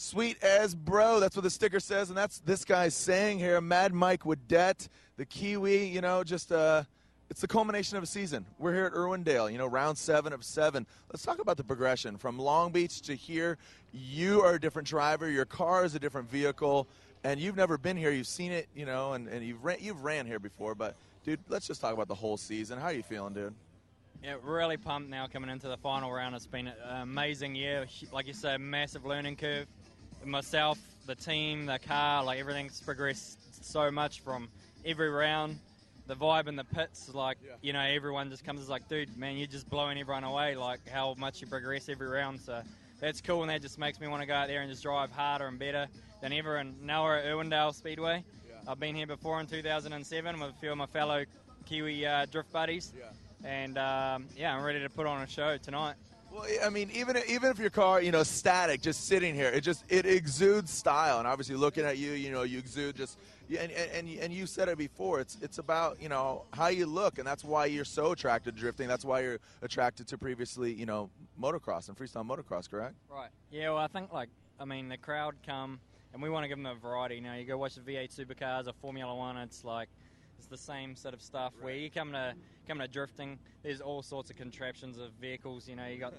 Sweet as bro, that's what the sticker says, and that's this guy's saying here. Mad Mike Whiddet, the Kiwi, just it's the culmination of a season. We're here at Irwindale, round 7 of 7. Let's talk about the progression from Long Beach to here. You are a different driver. Your car is a different vehicle, and you've never been here. You've seen it, and you've ran here before. But dude, let's just talk about the whole season. How are you feeling, dude? Yeah, really pumped now coming into the final round. It's been an amazing year. Like you said, massive learning curve. Myself, the team, the car, everything's progressed so much from every round. The vibe in the pits, everyone just comes like, dude, man, you're just blowing everyone away, how much you progress every round. So that's cool, and that just makes me want to go out there and just drive harder and better than ever. And now we're at Irwindale Speedway. Yeah. I've been here before in 2007 with a few of my fellow Kiwi drift buddies. Yeah. And, I'm ready to put on a show tonight. Well, I mean, even if your car, static, just sitting here, it exudes style. And obviously, looking at you, you exude just, and you said it before. It's about how you look, and that's why you're so attracted to drifting. That's why you're attracted to previously, motocross and freestyle motocross, correct? Right. Yeah. Well, I think the crowd come, and we want to give them a variety. You go watch the V8 supercars or Formula One. It's it's the same sort of stuff. Right. Where you come to drifting, there's all sorts of contraptions of vehicles. You got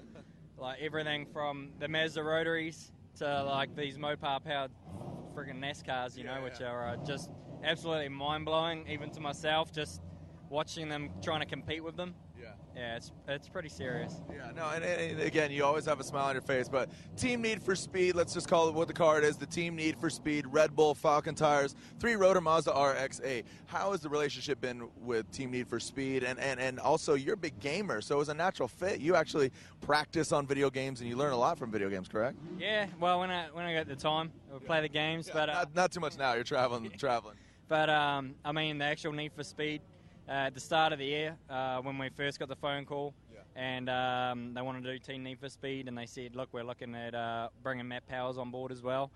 everything from the Mazda rotaries to these Mopar powered friggin' NASCARs, which are just absolutely mind blowing, even to myself, just watching them trying to compete with them. Yeah, it's pretty serious. Yeah, no, and again, you always have a smile on your face, but Team Need for Speed, let's just call it what the car is, the Team Need for Speed, Red Bull, Falcon tires, 3-rotor Mazda RX-8. How has the relationship been with Team Need for Speed? And also, you're a big gamer, so it was a natural fit. You actually practice on video games, and you learn a lot from video games, correct? Yeah, well, when I get the time, we'll play the games. Yeah, but not too much now, you're traveling. But, the actual Need for Speed, at the start of the year, when we first got the phone call, and they wanted to do Team Need for Speed, and they said, look, we're looking at bringing Matt Powers on board as well.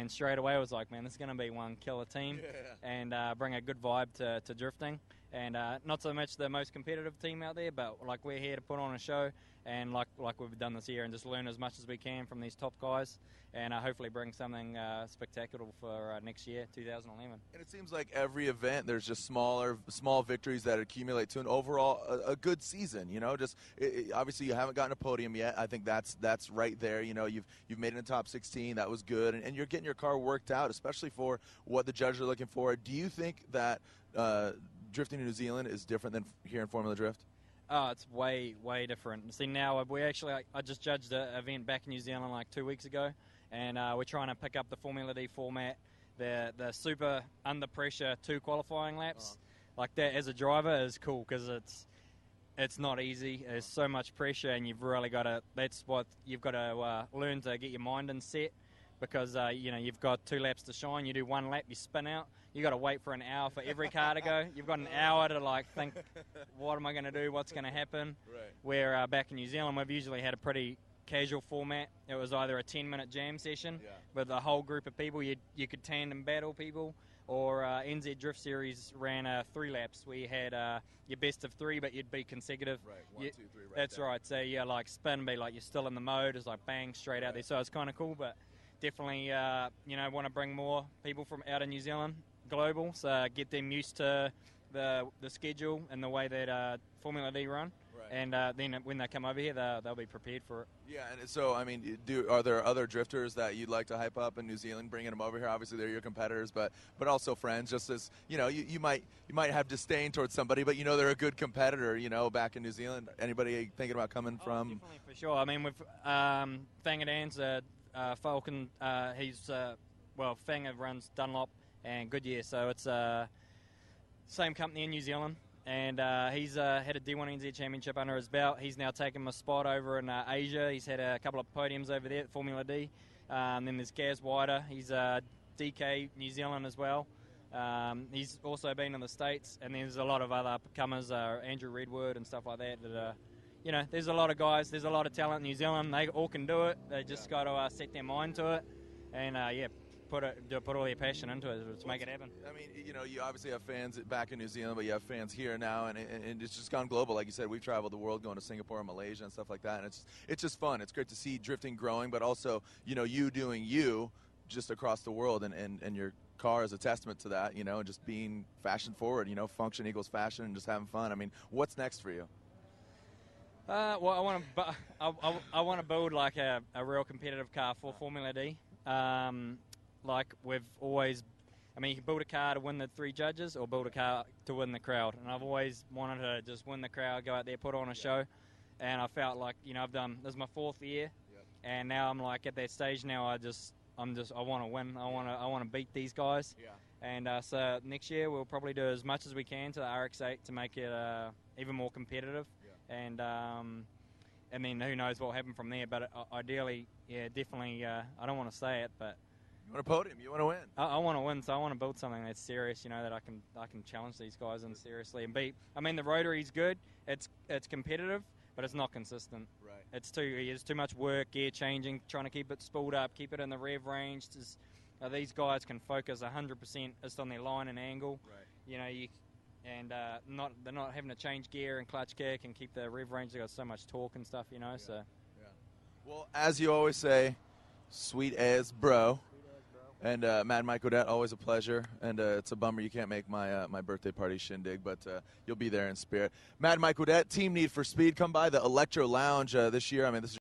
Straight away I was like, man, this is going to be one killer team, and bring a good vibe to drifting. And not so much the most competitive team out there, but we're here to put on a show, and like we've done this year, and just learn as much as we can from these top guys, and hopefully bring something spectacular for next year, 2011. And it seems like every event, there's just small victories that accumulate to an overall a good season. Obviously you haven't gotten a podium yet. I think that's right there. You've made it in the top 16. That was good, and you're getting your car worked out, especially for what the judges are looking for. Do you think that drifting in New Zealand is different than here in Formula Drift? Oh, it's way, way different. See, now we actually, I just judged an event back in New Zealand 2 weeks ago, and we're trying to pick up the Formula D format, the super under pressure 2 qualifying laps. That as a driver is cool because it's not easy. There's so much pressure, and you've really got to, that's what you've got to learn to get your mind in set, because you've got 2 laps to shine. You do 1 lap, you spin out. You got to wait for an hour for every car to go. You've got an hour to think, what am I going to do? What's going to happen? Right. Where back in New Zealand, we've usually had a pretty casual format. It was either a 10-minute jam session with a whole group of people. You could tandem battle people, or NZ Drift Series ran 3 laps where you had your best of 3, but you'd be consecutive. Right, 1, 2, 3, right. That's down. Right. So spin, be you're still in the mode. It's bang straight out there. So it's kind of cool, but definitely want to bring more people from out of New Zealand global, so get them used to the schedule and the way that Formula D run. Right. And then when they come over here, they'll be prepared for it. Yeah, and so, are there other drifters that you'd like to hype up in New Zealand, bringing them over here? Obviously, they're your competitors, but also friends, just as, you might have disdain towards somebody, but they're a good competitor, back in New Zealand. Anybody thinking about coming from? Definitely, for sure. With Fang DeAnda, Falcon, Fang runs Dunlop and Goodyear, so it's same company in New Zealand, and he's had a D1 NZ Championship under his belt. He's now taken my spot over in Asia. He's had a couple of podiums over there at Formula D. Then there's Gaz Whiddet. He's DK New Zealand as well. He's also been in the States, and there's a lot of other up-and-comers, Andrew Redwood and stuff like that. There's a lot of guys. There's a lot of talent in New Zealand. They all can do it. They just got to set their mind to it, and put all their passion into it to make it happen. I mean, you know, you obviously have fans back in New Zealand, but you have fans here now, and it's just gone global. Like you said, we've traveled the world, going to Singapore and Malaysia and stuff like that, and it's just fun. It's great to see drifting growing, but also, you know, you doing you just across the world, and your car is a testament to that, you know, and just being fashion forward, you know, function equals fashion and just having fun. I mean, what's next for you? Well, I want to build like a real competitive car for Formula D. Like we've always, I mean, you can build a car to win the 3 judges or build a car to win the crowd. And I've always wanted to just win the crowd, go out there, put on a show. And I felt like, you know, this is my 4th year, and now I'm like at that stage now. I want to win. I want to beat these guys. Yeah. And so next year we'll probably do as much as we can to the RX-8 to make it even more competitive. And then who knows what will happen from there. But ideally, yeah, definitely, I don't want to say it, but you want a podium, you want to win. I want to win, so I want to build something that's serious, you know, that I can challenge these guys in seriously and beat. I mean, the Rotary's good. It's competitive, but it's not consistent. Right. It's too much work, gear changing, trying to keep it spooled up, keep it in the rev range. These guys can focus 100% just on their line and angle. Right. You know, they're not having to change gear and clutch kick and keep the rev range. They got so much torque and stuff, you know. Yeah. So. Yeah. Well, as you always say, sweet as bro. And Mad Mike Whiddet, always a pleasure. And it's a bummer you can't make my birthday party shindig, but you'll be there in spirit. Mad Mike Whiddet, Team Need for Speed. Come by the Electro Lounge this year. I mean, this is